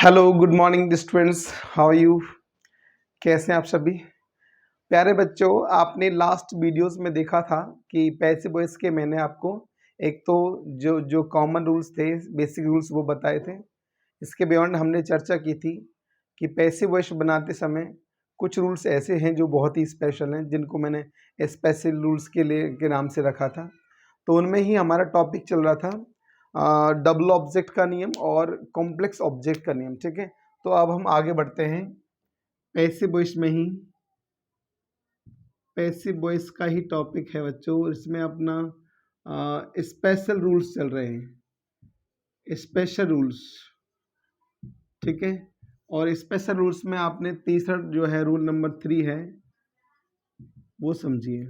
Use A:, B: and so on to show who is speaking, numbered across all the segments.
A: Hello, good morning students, how are you? कैसे हैं आप सभी? प्यारे बच्चों, आपने लास्ट वीडियोस में देखा था कि पैसिव वॉइस के मैंने आपको एक तो जो जो कॉमन रूल्स थे, बेसिक रूल्स वो बताए थे। इसके बियॉन्ड हमने चर्चा की थी कि पैसिव वॉइस बनाते समय कुछ रूल्स ऐसे हैं जो बहुत ही स्पेशल हैं, जिनको मैंने स्पेशल रूल्स के नाम से रखा था। तो उनमें ही हमारा टॉपिक चल रहा था डबल ऑब्जेक्ट का नियम और कॉम्प्लेक्स ऑब्जेक्ट का नियम। ठीक है, तो अब हम आगे बढ़ते हैं। पैसिव वॉइस में ही पैसिव वॉइस का ही टॉपिक है बच्चों। इसमें अपना स्पेशल रूल्स चल रहे हैं, स्पेशल रूल्स। ठीक है, और स्पेशल रूल्स में आपने तीसरा जो है रूल नंबर 3 है, वो समझिए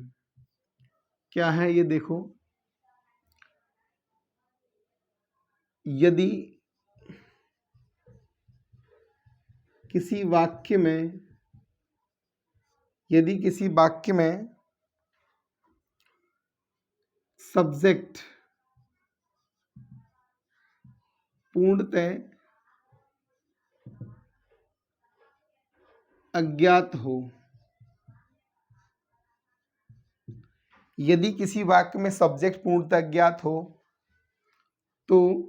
A: क्या है। ये देखो, यदि किसी वाक्य में सब्जेक्ट पूर्णतः अज्ञात हो, यदि किसी वाक्य में सब्जेक्ट पूर्णतः अज्ञात हो तो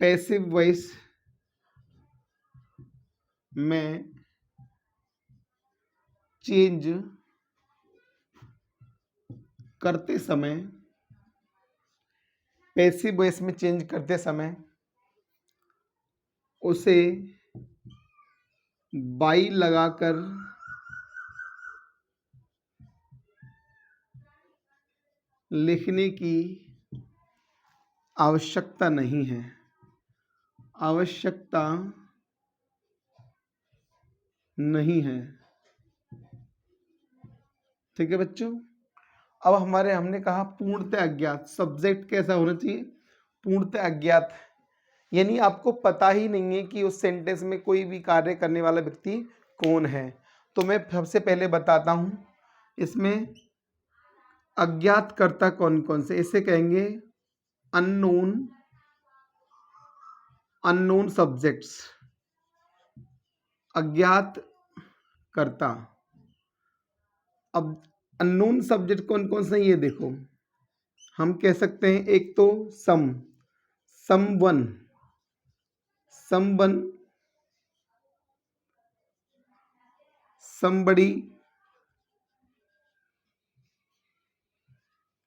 A: पैसिव वॉइस में चेंज करते समय उसे बाई लगाकर लिखने की आवश्यकता नहीं है। ठीक है बच्चों। अब हमने कहा पूर्णतः अज्ञात, सब्जेक्ट कैसा होना चाहिए? पूर्णतः अज्ञात, यानी आपको पता ही नहीं है कि उस सेंटेंस में कोई भी कार्य करने वाला व्यक्ति कौन है। तो मैं सबसे पहले बताता हूं, इसमें अज्ञात कर्ता कौन कौन से, इसे कहेंगे अननोन सब्जेक्ट्स, अज्ञात कर्ता। अब अननोन सब्जेक्ट कौन कौन से हैं ये देखो, हम कह सकते हैं एक तो someone, somebody,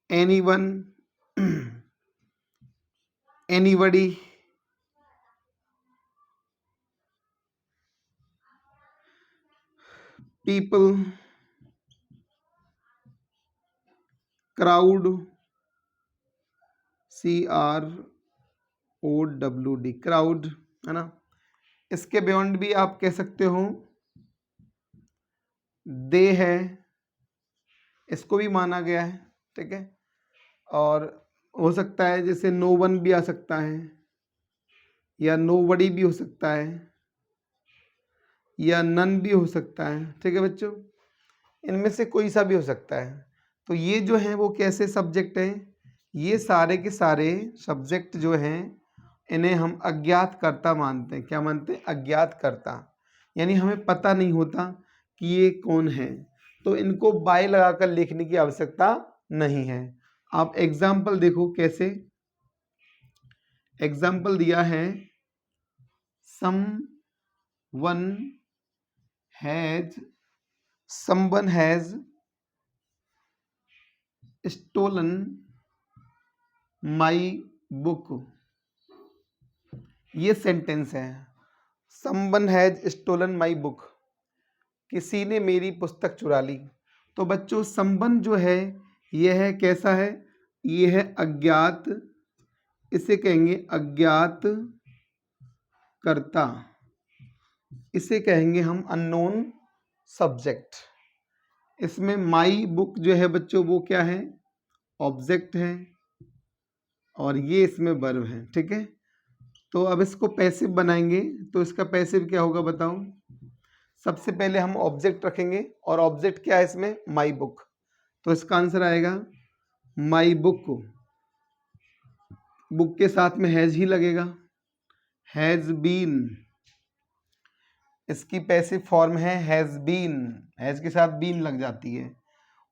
A: anyone, anybody, people, crowd, CROWD, crowd, है ना। इसके बियॉन्ड भी आप कह सकते हो दे है, इसको भी माना गया है। ठीक है, और हो सकता है जैसे नो वन भी आ सकता है, या नोबडी भी हो सकता है, या नन भी हो सकता है। ठीक है बच्चों, इनमें से कोई सा भी हो सकता है। तो ये जो है वो कैसे सब्जेक्ट हैं? ये सारे के सारे सब्जेक्ट जो हैं इन्हें हम अज्ञात कर्ता मानते हैं। क्या मानते हैं? अज्ञात कर्ता, यानी हमें पता नहीं होता कि ये कौन है, तो इनको बाय लगाकर लिखने की आवश्यकता नहीं है। आप एग्जाम्पल देखो कैसे। एग्जाम्पल दिया है, someone has stolen my book। ये सेंटेंस है, someone has stolen my book, किसी ने मेरी पुस्तक चुरा ली। तो बच्चों someone जो है यह है कैसा है? ये है अज्ञात, इसे कहेंगे अज्ञात कर्ता, इसे कहेंगे हम अननोन सब्जेक्ट। इसमें माई बुक जो है बच्चों वो क्या है? ऑब्जेक्ट है, और ये इसमें वर्ब है। ठीक है, तो अब इसको पैसिव बनाएंगे, तो इसका पैसिव क्या होगा बताओ? सबसे पहले हम ऑब्जेक्ट रखेंगे, और ऑब्जेक्ट क्या है इसमें? My book. तो इसका आंसर आएगा माई बुक, बुक के साथ में हैज ही लगेगा, हैज़ बीन, इसकी पैसिव फॉर्म है हैज़ बीन, हैज़ के साथ बीन लग जाती है।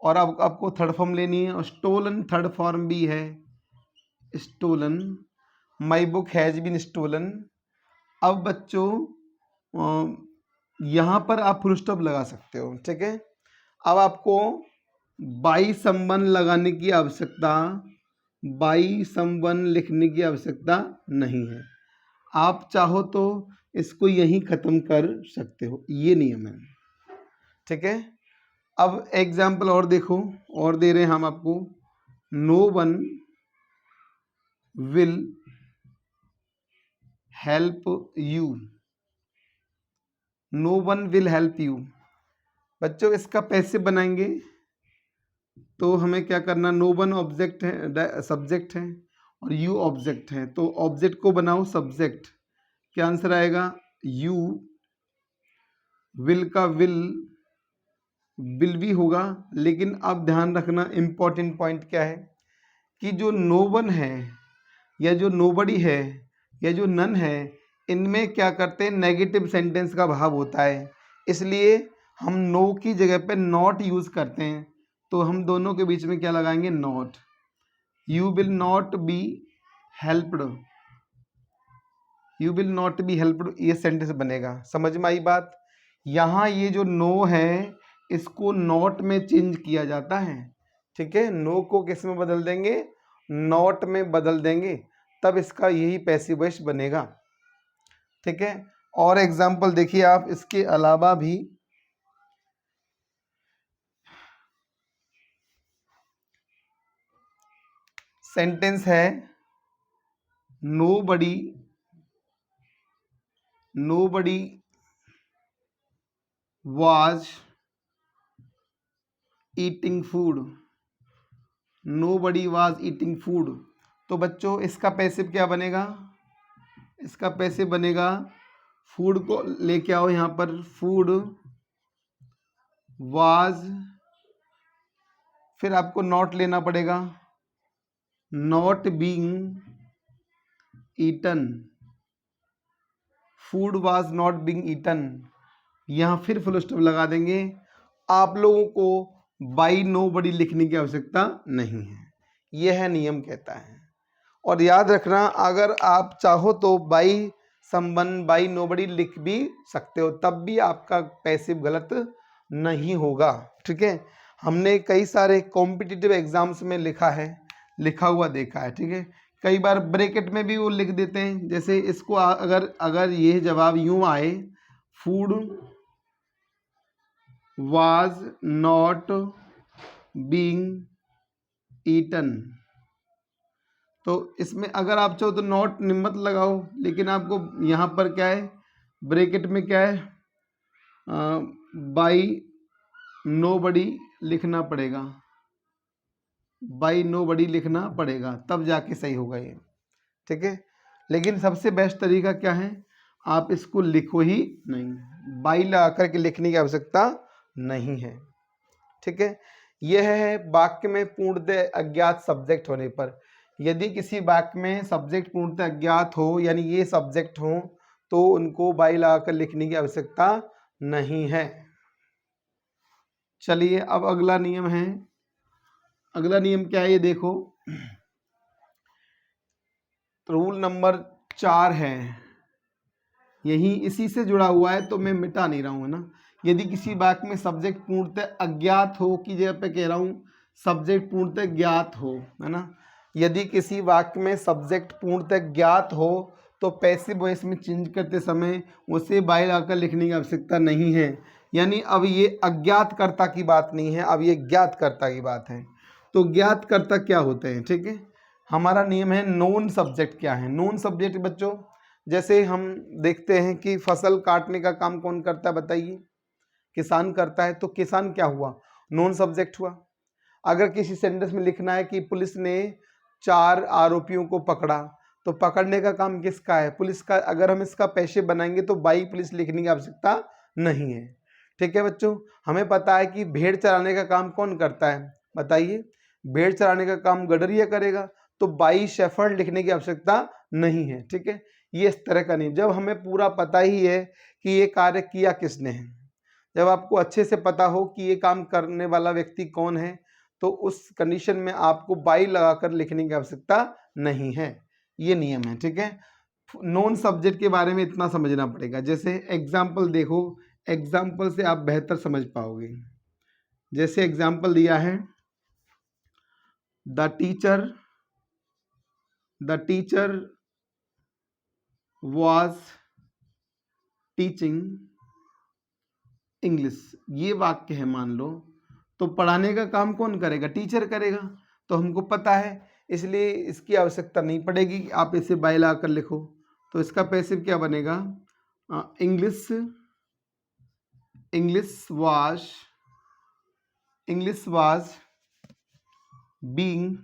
A: और अब आपको थर्ड फॉर्म लेनी है, और स्टोलन थर्ड फॉर्म भी है, stolen, my book has been stolen. अब बच्चों यहाँ पर आप फुल स्टॉप लगा सकते हो, ठीक है। अब आपको बाई समवन लगाने की आवश्यकता, बाई समवन लिखने की आवश्यकता नहीं है। आप चाहो तो इसको यहीं ख़त्म कर सकते हो, ये नियम है, ठीक है। अब एग्जाम्पल और देखो, और दे रहे हैं हम आपको, no one will help you, no one will help you. बच्चों इसका पैसिव बनाएंगे तो हमें क्या करना, नो वन ऑब्जेक्ट है, सब्जेक्ट है, और यू ऑब्जेक्ट है, तो ऑब्जेक्ट को बनाओ सब्जेक्ट, क्या आंसर आएगा, यू। विल का विल भी होगा, लेकिन अब ध्यान रखना इम्पॉर्टेंट पॉइंट क्या है कि जो नो वन है या जो नोबडी है या जो नन है, इनमें क्या करते हैं, नेगेटिव सेंटेंस का भाव होता है, इसलिए हम नो की जगह पे नॉट यूज़ करते हैं। तो हम दोनों के बीच में क्या लगाएंगे, not. You will not be helped, you will not be helped, ये सेंटेंस बनेगा। समझ में आई बात। यहाँ ये जो नो है इसको नॉट में चेंज किया जाता है, ठीक है। नो को किस में बदल देंगे, नॉट में बदल देंगे, तब इसका यही पैसिव वॉइस बनेगा, ठीक है। और एग्जाम्पल देखिए आप, इसके अलावा भी सेंटेंस है, nobody was eating food, nobody was eating food। तो बच्चों इसका पैसिव क्या बनेगा, इसका पैसिव बनेगा, फूड को लेके आओ यहाँ पर, फूड was, फिर आपको नॉट लेना पड़ेगा, not being eaten, food was not being eaten. यहाँ फिर फुल स्टॉप लगा देंगे। आप लोगों को बाई नोबडी लिखने की आवश्यकता नहीं है, यह नियम कहता है। और याद रखना, अगर आप चाहो तो बाई समवन, बाई नोबडी लिख भी सकते हो, तब भी आपका पैसिव गलत नहीं होगा, ठीक है। हमने कई सारे कॉम्पिटिटिव एग्जाम्स में लिखा हुआ देखा है, ठीक है। कई बार ब्रैकेट में भी वो लिख देते हैं, जैसे इसको अगर ये जवाब यूं आए, food was not being eaten, तो इसमें अगर आप चाहो तो नॉट मत लगाओ, लेकिन आपको यहाँ पर क्या है, ब्रैकेट में क्या है, बाई नोबडी लिखना पड़ेगा, बाई नोबडी लिखना पड़ेगा, तब जाके सही होगा ये, ठीक है। लेकिन सबसे बेस्ट तरीका क्या है, आप इसको लिखो ही नहीं, बाई लगा करके लिखने की आवश्यकता नहीं है, ठीक है। यह है वाक्य में पूर्णतः अज्ञात सब्जेक्ट होने पर। यदि किसी वाक्य में सब्जेक्ट पूर्णतः अज्ञात हो, यानी ये सब्जेक्ट हो, तो उनको बाई लगाकर लिखने की आवश्यकता नहीं है। चलिए अब अगला नियम है, अगला नियम क्या है ये देखो, रूल नंबर 4 है, यही इसी से जुड़ा हुआ है, तो मैं मिटा नहीं रहा हूँ, है ना। यदि किसी वाक्य में सब्जेक्ट पूर्णतः अज्ञात हो की जगह पे कह रहा हूँ सब्जेक्ट पूर्णतः ज्ञात हो, है ना। यदि किसी वाक्य में सब्जेक्ट पूर्णतः ज्ञात हो तो पैसिव वॉइस में चेंज करते समय उसे बाई लगाकर लिखने की आवश्यकता नहीं है। यानी अब ये अज्ञातकर्ता की बात नहीं है, अब ये ज्ञातकर्ता की बात है। तो ज्ञातकर्ता क्या होते हैं, ठीक है। हमारा नियम है नोन सब्जेक्ट क्या है। नोन सब्जेक्ट बच्चों, जैसे हम देखते हैं कि फसल काटने का काम कौन करता है, बताइए, किसान करता है, तो किसान क्या हुआ, नोन सब्जेक्ट हुआ। अगर किसी सेंटेंस में लिखना है कि पुलिस ने 4 आरोपियों को पकड़ा, तो पकड़ने का काम किसका है, पुलिस का। अगर हम इसका पैसिव बनाएंगे तो बाई पुलिस लिखने की आवश्यकता नहीं है, ठीक है बच्चों। हमें पता है कि भेड़ चराने का काम कौन करता है, बताइए, भेड़ चराने का काम गडरिया करेगा, तो बाई शेफर्ड लिखने की आवश्यकता नहीं है, ठीक है। ये इस तरह का नहीं। जब हमें पूरा पता ही है कि ये कार्य किया किसने है, जब आपको अच्छे से पता हो कि ये काम करने वाला व्यक्ति कौन है, तो उस कंडीशन में आपको बाई लगाकर लिखने की आवश्यकता नहीं है। ये नियम है, ठीक है। नॉन सब्जेक्ट के बारे में इतना समझना पड़ेगा। जैसे एग्जाम्पल देखो, एग्जाम्पल से आप बेहतर समझ पाओगे। जैसे एग्जाम्पल दिया है, the teacher was teaching English, ये वाक्य है मान लो, तो पढ़ाने का काम कौन करेगा? टीचर करेगा। तो हमको पता है, इसलिए इसकी आवश्यकता नहीं पड़ेगी कि आप इसे बाय ला कर लिखो। तो इसका पैसिव क्या बनेगा? English was being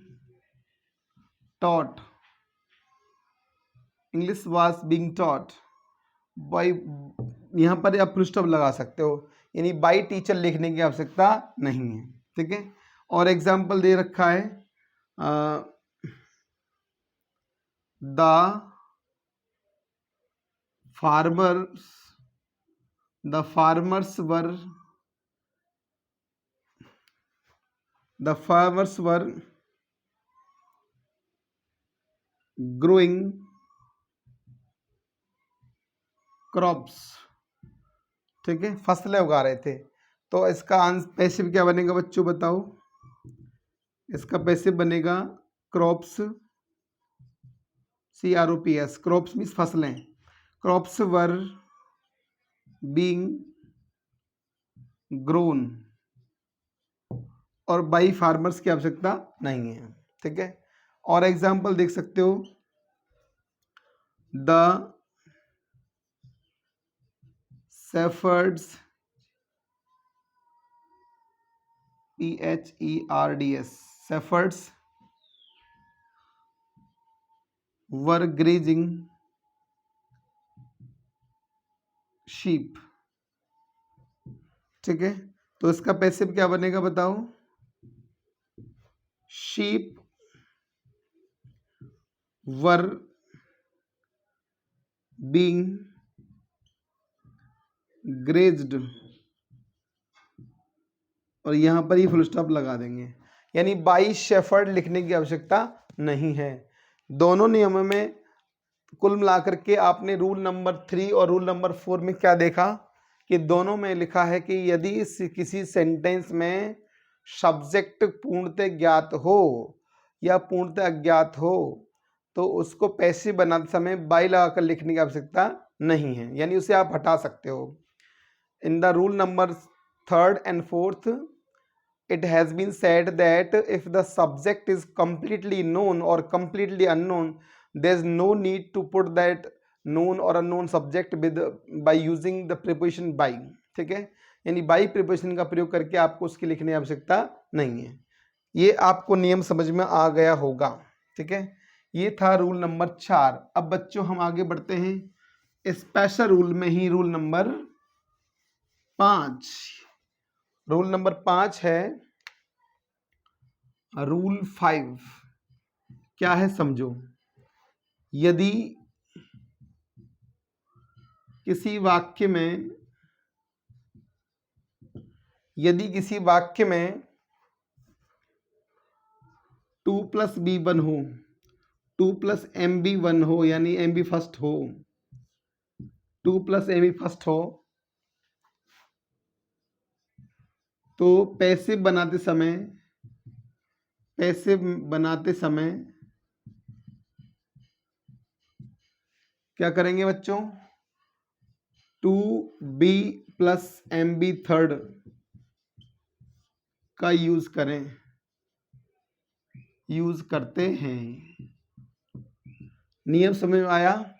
A: taught, English was being taught by, यहाँ पर आप फुल स्टॉप लगा सकते हो, यानी बाय टीचर लिखने की आवश्यकता नहीं है, ठीक है। और एग्जाम्पल दे रखा है, the farmers were growing crops, ठीक है, फसलें उगा रहे थे। तो इसका पैसिव क्या बनेगा बच्चों, बताओ? इसका पैसिव बनेगा क्रॉप्स, CROPS, क्रॉप्स मीन्स फसलें, क्रॉप्स वर बीइंग ग्रोन, और बाई फार्मर्स की आवश्यकता नहीं है, ठीक है। और एग्जाम्पल देख सकते हो, the shepherds, shepherds were grazing sheep, ठीक है। तो इसका पैसिव क्या बनेगा बताओ? sheep were being grazed, और यहां पर ही फुल स्टॉप लगा देंगे, यानी बाई शेफर्ड लिखने की आवश्यकता नहीं है। दोनों नियमों में कुल मिलाकर के आपने रूल नंबर 3 और रूल नंबर 4 में क्या देखा कि दोनों में लिखा है कि यदि किसी सेंटेंस में सब्जेक्ट पूर्णतः ज्ञात हो या पूर्णतः अज्ञात हो, तो उसको पैसिव बनाते समय बाई लगाकर लिखने की आवश्यकता नहीं है, यानी उसे आप हटा सकते हो। In the rule number 3rd and 4th, it has been said that if the subject is completely known or completely unknown, there is no need to put that known or unknown subject with by using the preposition by, ठीक है। यानी by preposition का प्रयोग करके आपको उसकी लिखने की आवश्यकता नहीं है। ये आपको नियम समझ में आ गया होगा, ठीक है। ये था रूल नंबर 4। अब बच्चों हम आगे बढ़ते हैं स्पेशल रूल में ही, रूल नंबर 5। रूल नंबर 5 है रूल 5। क्या है समझो, यदि किसी वाक्य में 2 + B1 हो, 2 + MB1 हो, यानी MB फर्स्ट हो, 2 + MB फर्स्ट हो, तो पैसिव बनाते समय क्या करेंगे बच्चों? 2B + MB थर्ड का यूज करते हैं। नियम समझ में आया?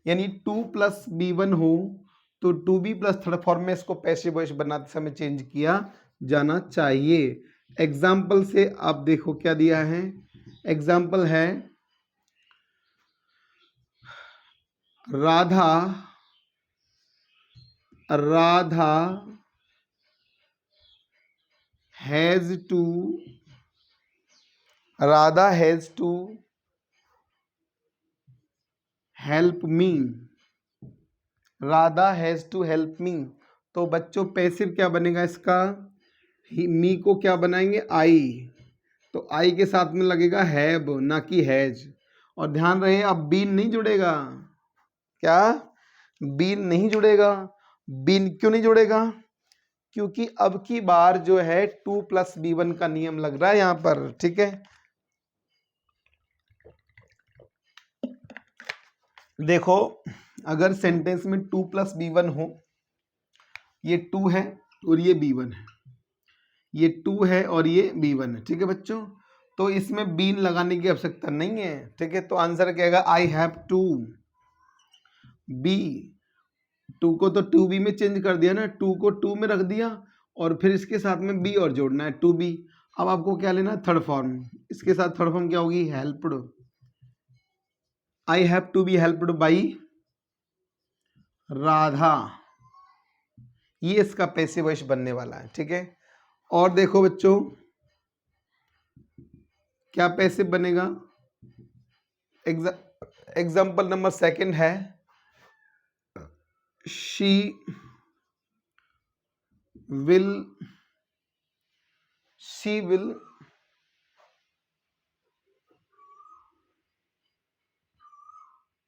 A: यानी 2 + B1 हो तो 2B + थर्ड फॉर्म में इसको पैसिव वॉइस बनाते समय चेंज किया जाना चाहिए। एग्जाम्पल से आप देखो क्या दिया है। एग्जाम्पल है, Radha has help me, Radha has to help me. तो बच्चों पैसिव क्या बनेगा इसका, मी को क्या बनाएंगे आई, तो आई के साथ में लगेगा हैव ना कि हैज। और ध्यान रहे अब बीन नहीं जुड़ेगा, क्या बीन नहीं जुड़ेगा। बीन क्यों नहीं जुड़ेगा, क्योंकि अब की बार जो है 2+B1 का नियम लग रहा है यहां पर, ठीक है। देखो अगर सेंटेंस में 2+B1 हो, ये 2 है और ये B1 है, ये 2 है और ये B1 है, ठीक है बच्चों। तो इसमें बीन लगाने की आवश्यकता नहीं है, ठीक है। तो आंसर क्या आएगा, आई हैव टू बी, 2 को तो 2B में चेंज कर दिया ना, 2 को 2 में रख दिया और फिर इसके साथ में B और जोड़ना है 2B। अब आपको क्या लेना है, थर्ड फॉर्म, इसके साथ थर्ड फॉर्म क्या होगी, helped, I have to be helped by Radha, ये इसका पैसिव वॉइस बनने वाला है, ठीक है। और देखो बच्चों क्या पैसिव बनेगा, एग्जाम्पल नंबर सेकंड है, शी विल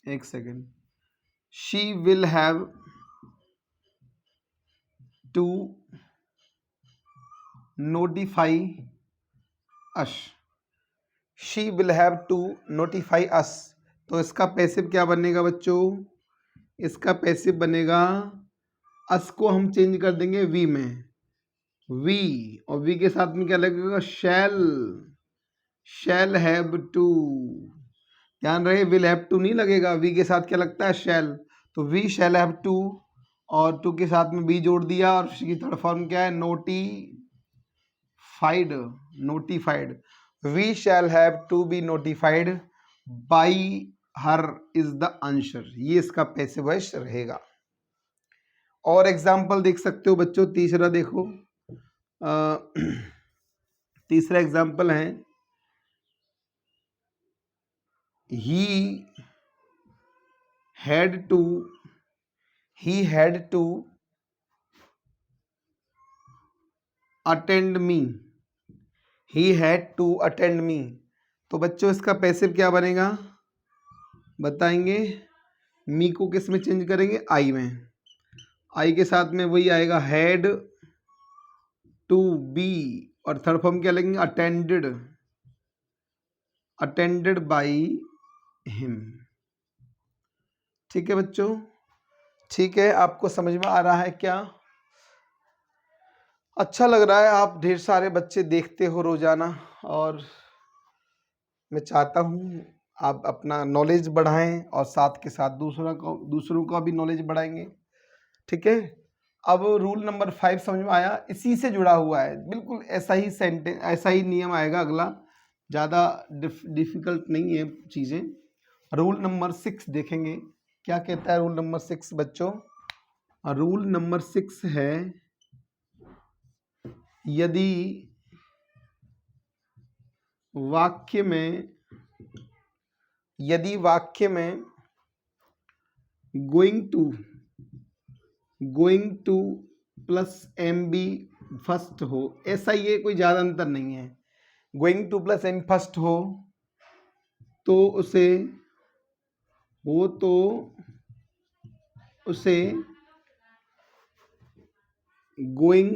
A: एक second, she will have to notify us, she will have to notify us. तो इसका पैसिव क्या बनेगा बच्चों, इसका पैसिव बनेगा, अस को हम चेंज कर देंगे वी में, वी, और वी के साथ में क्या लगेगा, शैल हैव टू। ध्यान रहे विल हैव टू नहीं लगेगा, वी के साथ क्या लगता है, शैल। तो वी शैल हैव टू और टू के साथ में बी जोड़ दिया और उसकी थर्ड फॉर्म क्या है, notified. We shall have to be notified by her is the answer, ये इसका पैसिव वॉइस रहेगा। और एग्जाम्पल देख सकते हो बच्चों, तीसरा देखो, तीसरा एग्जाम्पल है, he had to attend me, he had to attend me। तो बच्चों इसका पैसिव क्या बनेगा बताएंगे, मी को किस में चेंज करेंगे, आई में, आई के साथ में वही आएगा हैड टू बी और थर्ड फॉर्म क्या लगेंगे, अटेंडेड बाई हिम, ठीक है बच्चों। ठीक है, आपको समझ में आ रहा है क्या, अच्छा लग रहा है, आप ढेर सारे बच्चे देखते हो रोजाना, और मैं चाहता हूँ आप अपना नॉलेज बढ़ाएं और साथ के साथ दूसरों का भी नॉलेज बढ़ाएंगे, ठीक है। अब रूल नंबर 5 समझ में आया, इसी से जुड़ा हुआ है, बिल्कुल ऐसा ही सेंटेंस, ऐसा ही नियम आएगा अगला, ज़्यादा डिफिकल्ट नहीं है चीज़ें। रूल नंबर 6 देखेंगे, क्या कहता है रूल नंबर 6 बच्चों। रूल नंबर 6 है, यदि वाक्य में going to plus MB first हो, ऐसा ये कोई ज़्यादा अंतर नहीं है, going to plus M first हो तो उसे going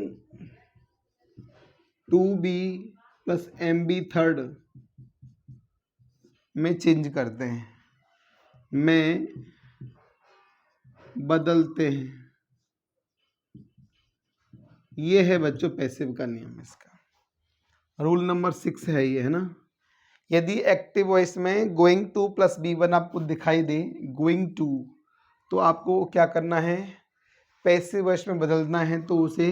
A: to be plus MB third में चेंज करते हैं, में बदलते हैं। ये है बच्चों पैसिव का नियम, इसका रूल नंबर 6 है ये, है ना। यदि एक्टिव वॉइस में गोइंग टू प्लस B1 आपको दिखाई दे, गोइंग टू, तो आपको क्या करना है, पैसिव वॉइस में बदलना है, तो उसे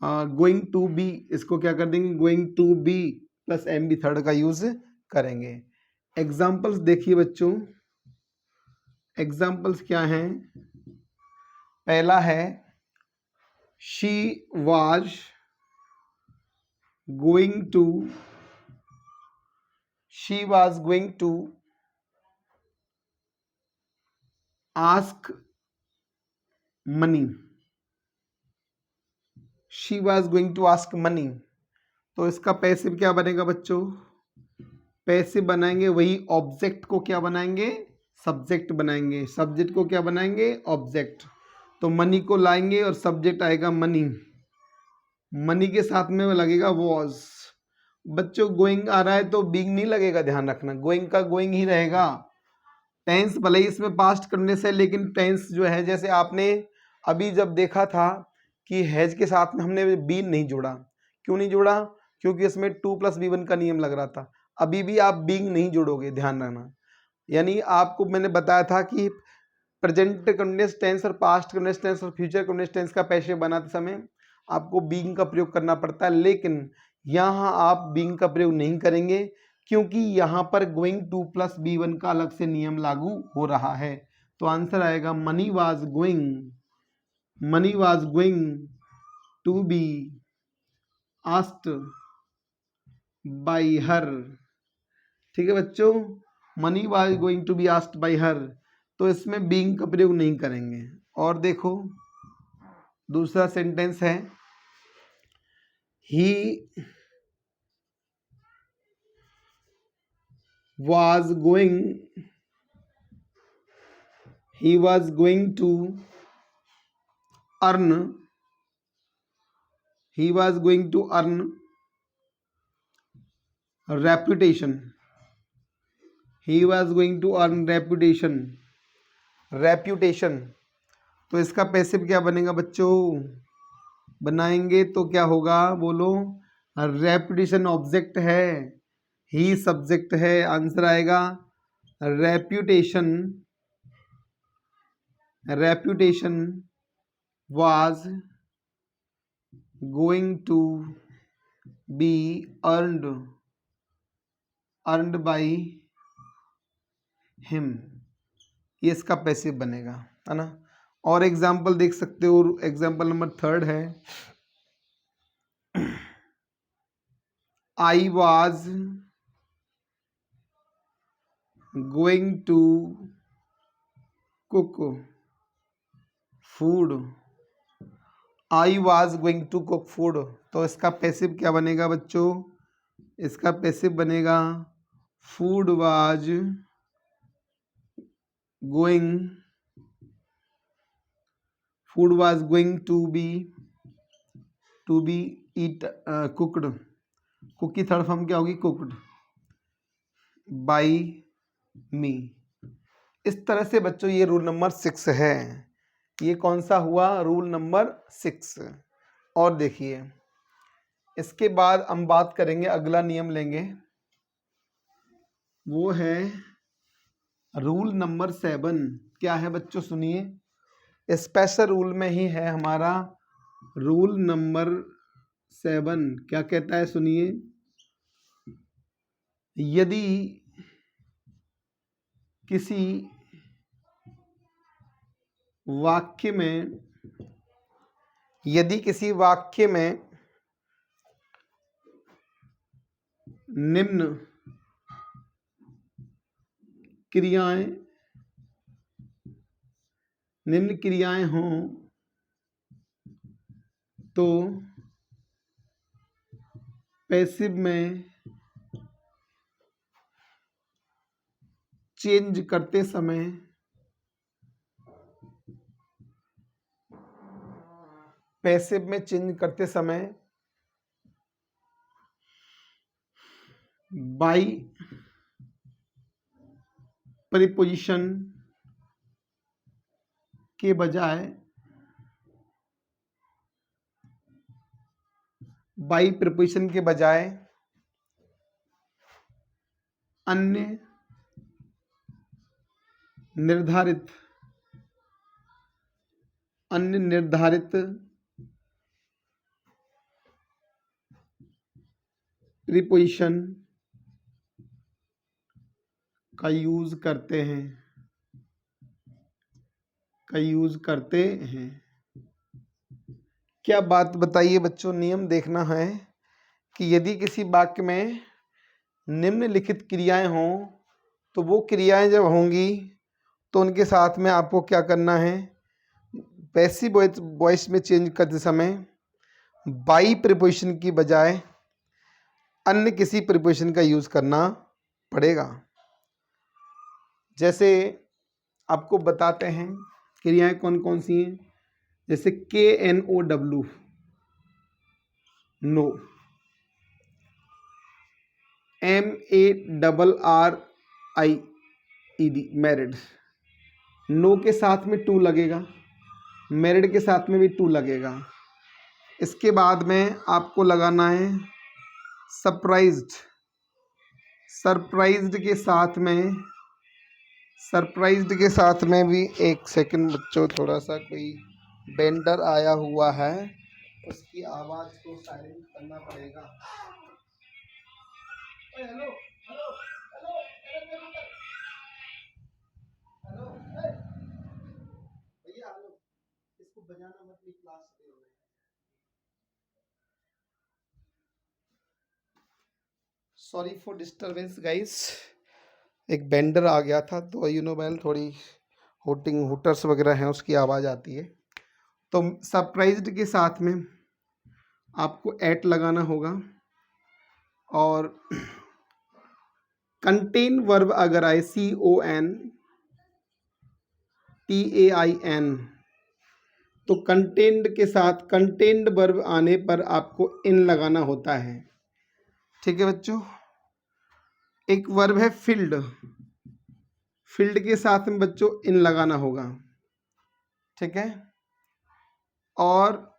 A: गोइंग टू बी, इसको क्या कर देंगे, going to be plus MB third का यूज करेंगे। एग्जाम्पल्स देखिए बच्चों, एग्जाम्पल्स क्या हैं, पहला है, she was going to ask money, she was going to ask money. तो इसका पैसिव क्या बनेगा बच्चों? पैसिव बनाएंगे वही ऑब्जेक्ट को क्या बनाएंगे? सब्जेक्ट बनाएंगे। सब्जेक्ट को क्या बनाएंगे? ऑब्जेक्ट। तो मनी को लाएंगे और सब्जेक्ट आएगा मनी। मनी के साथ में लगेगा वॉज। बच्चों गोइंग आ रहा है तो बीइंग नहीं लगेगा, ध्यान रखना, गोइंग का गोइंग ही रहेगा। टेंस भले ही इसमें पास्ट करने से, लेकिन टेंस जो है, जैसे आपने अभी जब देखा था कि हैज के साथ में हमने बीन नहीं जोड़ा। क्यों नहीं जोड़ा? क्योंकि इसमें 2+B1 का नियम लग रहा था। अभी भी आप बीइंग नहीं जोड़ोगे, ध्यान रखना। यानी आपको मैंने बताया था कि प्रेजेंट कंटिन्यूअस टेंस और पास्ट कंटिन्यूअस टेंस और फ्यूचर कंटिन्यूअस टेंस का पैसिव बनाते समय आपको बीइंग का प्रयोग करना पड़ता है, लेकिन यहाँ आप बीइंग का प्रयोग नहीं करेंगे क्योंकि यहाँ पर गोइंग 2+B1 का अलग से नियम लागू हो रहा है। तो आंसर आएगा money was going to be asked by her. ठीक है बच्चों, money was going to be asked by her, तो इसमें बीइंग का प्रयोग नहीं करेंगे। और देखो दूसरा सेंटेंस है, ही was going to earn reputation. तो इसका पैसिव क्या बनेगा बच्चों? बनाएंगे तो क्या होगा, बोलो? रेपुटेशन ऑब्जेक्ट है, ही सब्जेक्ट है, आंसर आएगा reputation was going to be earned by him। ये इसका पैसिव बनेगा, है ना। और एग्जाम्पल देख सकते हो, एग्जाम्पल नंबर 3 है, I was going to cook food। तो इसका पैसिव क्या बनेगा बच्चों? इसका पैसिव बनेगा food was going to be eat cooked. Cook की थर्ड फॉर्म क्या होगी? Cooked by me. इस तरह से बच्चों ये रूल नंबर 6 है। ये कौन सा हुआ? Rule number 6। और देखिए इसके बाद हम बात करेंगे, अगला नियम लेंगे, वो है रूल नंबर 7। क्या है बच्चों? सुनिए, स्पेशल रूल में ही है हमारा रूल नंबर 7। क्या कहता है? सुनिए, यदि किसी वाक्य में निम्न क्रियाएं हों तो पैसिव में चेंज करते समय बाई प्रीपोजिशन के बजाय अन्य निर्धारित प्रीपोजिशन का यूज करते हैं। क्या बात बताइए बच्चों, नियम देखना है कि यदि किसी वाक्य में निम्नलिखित क्रियाएं हों तो वो क्रियाएं जब होंगी तो उनके साथ में आपको क्या करना है, पैसिव वॉइस में चेंज करते समय बाई प्रीपोजिशन की बजाय अन्य किसी प्रीपोजिशन का यूज़ करना पड़ेगा। जैसे आपको बताते हैं क्रियाएं कौन कौन सी हैं। जैसे KNOW know, MARRIED married, know के साथ में टू लगेगा, मैरिड के साथ में भी टू लगेगा। इसके बाद में आपको लगाना है सरप्राइज्ड, सरप्राइज्ड के साथ में भी, एक सेकंड बच्चों, थोड़ा सा कोई बेंडर आया हुआ है, उसकी आवाज़ को साइलेंट करना पड़ेगा। हेलो हेलो हेलो हेलो भैया, हेलो, इसको बजाना मत, मेरी क्लास शुरू हो गई। सॉरी फॉर डिस्टरबेंस गाइस, एक बेंडर आ गया था, तो वेल थोड़ी हुटर्स वगैरह हैं, उसकी आवाज़ आती है। तो सरप्राइज्ड के साथ में आपको एट लगाना होगा, और कंटेन वर्ब अगर आए CONTAIN, तो कंटेंड के साथ कंटेंड वर्ब आने पर आपको इन लगाना होता है। ठीक है बच्चों। एक वर्ब है फिल्ड, फिल्ड के साथ में बच्चों इन लगाना होगा। ठीक है। और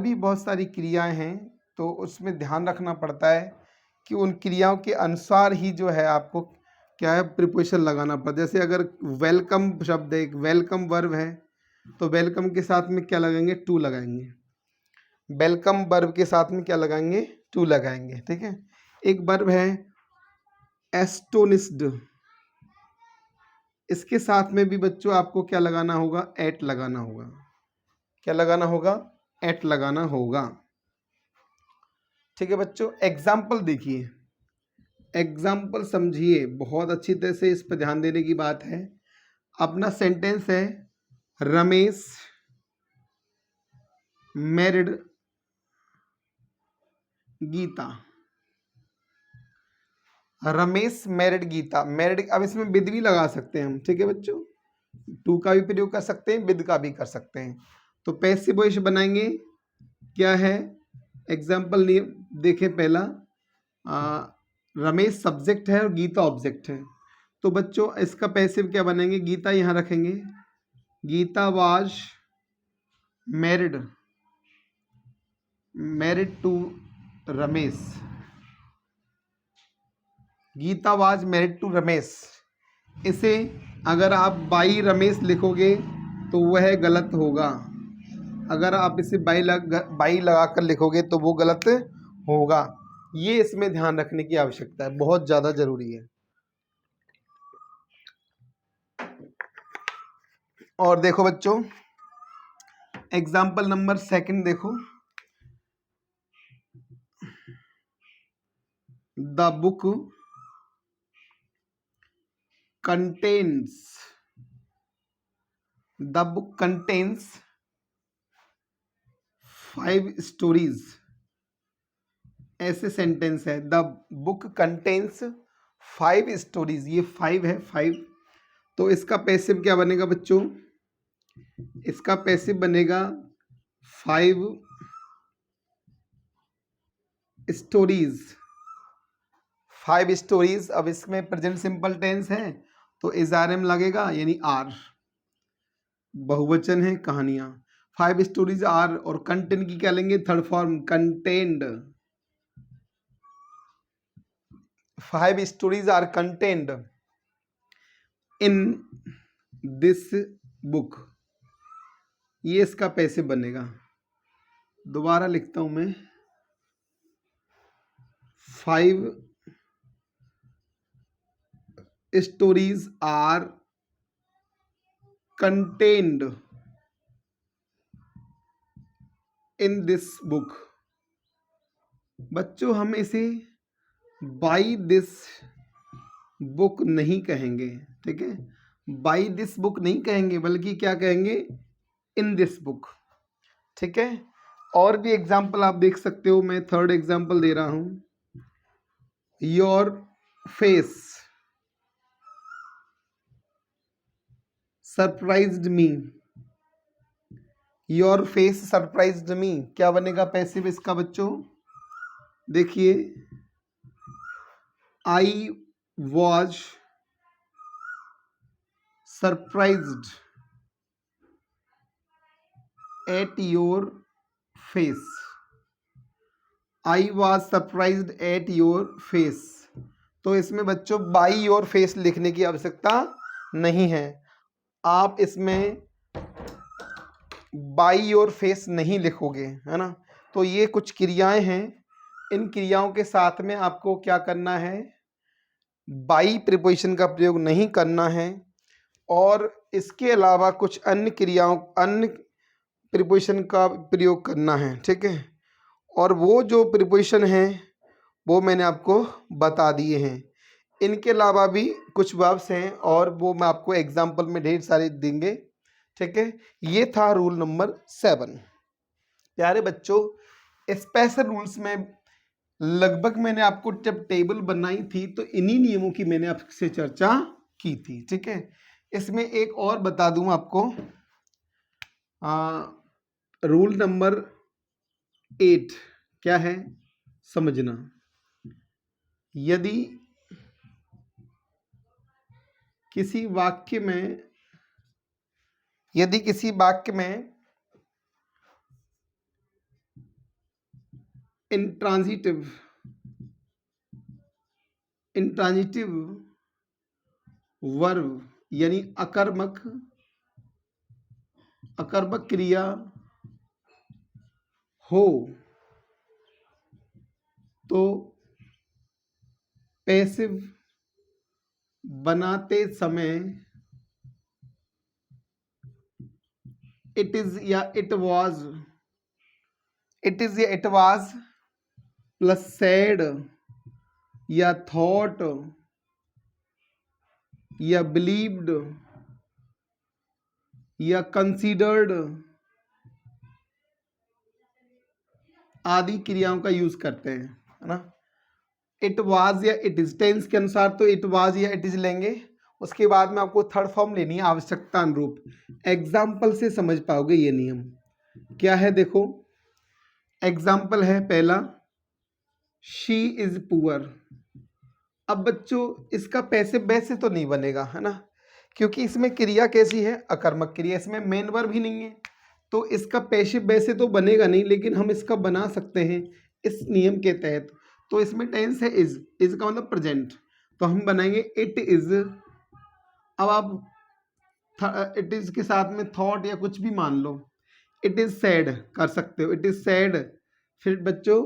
A: भी बहुत सारी क्रियाएं हैं, तो उसमें ध्यान रखना पड़ता है कि उन क्रियाओं के अनुसार ही जो है आपको क्या है प्रीपोजिशन लगाना पड़ता है। जैसे अगर वेलकम शब्द है, एक वेलकम वर्ब है, तो वेलकम के साथ में क्या लगाएंगे, टू लगाएंगे। वेलकम वर्ब के साथ में क्या लगाएंगे, टू लगाएंगे। ठीक है। एक वर्ब है एस्टोनिस्ड, इसके साथ में भी बच्चों आपको क्या लगाना होगा, एट लगाना होगा। क्या लगाना होगा, एट लगाना होगा। ठीक है बच्चों। एग्जाम्पल देखिए, एग्जाम्पल समझिए, बहुत अच्छी तरह से इस पर ध्यान देने की बात है। अपना सेंटेंस है Ramesh married Geeta, Ramesh married Geeta, married, अब इसमें विद भी लगा सकते हैं हम। ठीक है बच्चों, टू का भी प्रयोग कर सकते हैं, विद का भी कर सकते हैं। तो पैसिव वॉइस बनाएंगे, क्या है एग्जाम्पल देखें। पहला रमेश सब्जेक्ट है और गीता ऑब्जेक्ट है, तो बच्चों इसका पैसिव क्या बनेंगे, गीता यहाँ रखेंगे, Geeta was married to Ramesh, Geeta was married to Ramesh. इसे अगर आप बाई रमेश लिखोगे तो वह गलत होगा, अगर आप इसे बाई लगा कर लिखोगे तो वो गलत होगा। ये इसमें ध्यान रखने की आवश्यकता है, बहुत ज़्यादा जरूरी है। और देखो बच्चों, एग्जाम्पल नंबर सेकंड देखो, द बुक कंटेन्स 5 स्टोरीज, ऐसे सेंटेंस है, द बुक कंटेन्स 5 स्टोरीज, ये 5 है, 5। तो इसका पैसिव क्या बनेगा बच्चों, इसका पैसिव बनेगा 5 स्टोरीज, 5 स्टोरीज। अब इसमें प्रेजेंट सिंपल टेंस है, तो इज़ारम लगेगा, यानी आर, बहुवचन है कहानियां। 5 स्टोरीज आर, और कंटेंट की क्या लेंगे, third form contained, 5 stories are contained in this book, ये इसका पैसिव बनेगा। दोबारा लिखता हूं मैं, 5 stories are contained in this book. बच्चों हम इसे बाई दिस बुक नहीं कहेंगे, ठीक है। बाई दिस बुक नहीं कहेंगे, बल्कि क्या कहेंगे, इन दिस बुक, ठीक है। और भी एग्जाम्पल आप देख सकते हो, मैं थर्ड एग्जाम्पल दे रहा हूं। Your face surprised me, your face surprised me, क्या बनेगा पैसिव इसका बच्चों, देखिए, I was surprised at your face, I was surprised at your face. तो इसमें बच्चों बाई योर फेस लिखने की आवश्यकता नहीं है, आप इसमें बाई योर फेस नहीं लिखोगे, है ना। तो ये कुछ क्रियाएं हैं, इन क्रियाओं के साथ में आपको क्या करना है, बाई प्रीपोजिशन का प्रयोग नहीं करना है, और इसके अलावा कुछ अन्य क्रियाओं, अन्य प्रीपोजिशन का प्रयोग करना है, ठीक है। और वो जो प्रीपोजिशन हैं वो मैंने आपको बता दिए हैं। इनके अलावा भी कुछ वर्ब्स हैं और वो मैं आपको एग्जाम्पल में ढेर सारे देंगे, ठीक है। ये था रूल नंबर 7। प्यारे बच्चों, स्पेशल रूल्स में लगभग मैंने आपको जब टेबल बनाई थी तो इन्हीं नियमों की मैंने आपसे चर्चा की थी, ठीक है। इसमें एक और बता दूं आपको, रूल नंबर 8 क्या है, समझना। यदि किसी वाक्य में इंट्रांजिटिव वर्ब यानी अकर्मक क्रिया हो तो पैसिव बनाते समय इट इज या इट वाज प्लस सेड या थॉट या बिलीव्ड या कंसीडर्ड आदि क्रियाओं का यूज करते हैं, है ना। इट वाज या इट इज, टेंस के अनुसार तो इट वाज या इट इज लेंगे, उसके बाद में आपको थर्ड फॉर्म लेनी है आवश्यकता अनुरूप। एग्जाम्पल से समझ पाओगे ये नियम क्या है। देखो एग्जाम्पल है पहला, शी इज पुअर। अब बच्चों इसका पैसे वैसे तो नहीं बनेगा, है ना, क्योंकि इसमें क्रिया कैसी है, अकर्मक क्रिया, इसमें मेन वर्ब भी नहीं है, तो इसका पैसिव वैसे तो बनेगा नहीं, लेकिन हम इसका बना सकते हैं इस नियम के तहत। तो इसमें टेंस है इज का मतलब प्रेजेंट, तो हम बनाएंगे इट इज। अब आप इट इज के साथ में थॉट या कुछ भी मान लो, इट इज सैड कर सकते हो, इट इज सैड। फिर बच्चों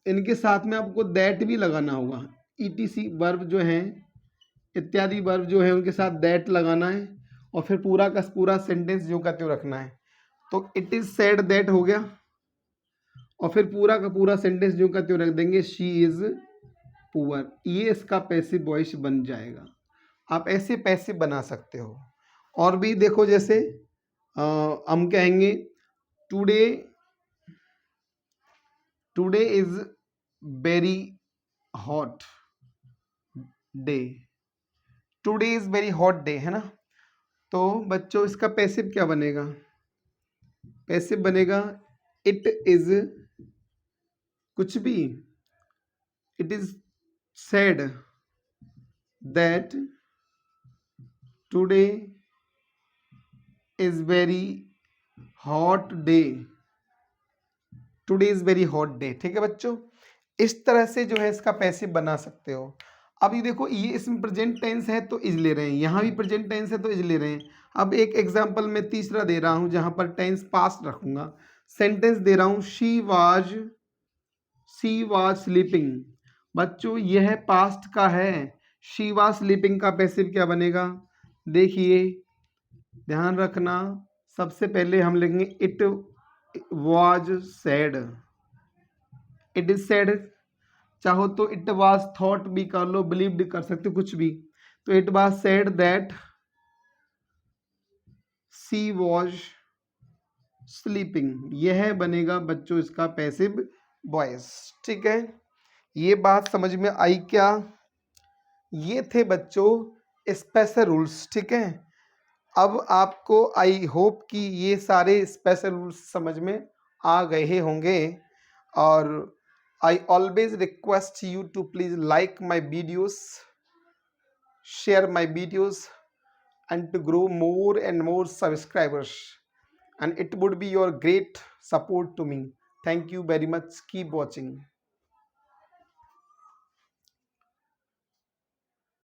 A: इनके साथ में आपको दैट भी लगाना होगा, ईटीसी वर्ब जो हैं, इत्यादि वर्ब जो है उनके साथ दैट लगाना है, और फिर पूरा का पूरा सेंटेंस जो का त्यों रखना है। तो इट इज सेड दैट हो गया, और फिर पूरा का पूरा सेंटेंस जो का त्यों रख देंगे, शी इज पुअर। ये इसका पैसिव वॉइस बन जाएगा। आप ऐसे पैसिव बना सकते हो। और भी देखो, जैसे हम कहेंगे today is very hot day, today is very hot day, है ना। तो बच्चों इसका पैसिव क्या बनेगा, पैसिव बनेगा इट इज कुछ भी, it is said that today is very hot day, today is very hot day, ठीक है बच्चों। इस तरह से जो है इसका पैसिव बना सकते हो। अब ये देखो, ये इसमें प्रेजेंट टेंस है तो इज ले रहे हैं, यहाँ भी प्रेजेंट टेंस है तो इज ले रहे हैं। अब एक एग्जांपल में तीसरा दे रहा हूँ जहाँ पर टेंस पास्ट रखूंगा। सेंटेंस दे रहा हूँ, शी वाज स्लीपिंग। बच्चों यह पास्ट का है, शी वाज स्लीपिंग का पैसिव क्या बनेगा, देखिए ध्यान रखना। सबसे पहले हम लेंगे it was sad, it is sad. चाहो तो इट वाज थॉट भी कर लो, बिलीव्ड कर सकते हो, कुछ भी। तो it was said that she was sleeping, यह बनेगा बच्चों इसका पैसिव वॉइस। ठीक है, ये बात समझ में आई क्या? ये थे बच्चों स्पेशल रूल्स। ठीक है, अब आपको आई होप कि ये सारे स्पेशल रूल्स समझ में आ गए होंगे। और I always request you to please like my videos, share my videos, and to grow more and more subscribers, and it would be your great support to me. Thank you very much, keep watching.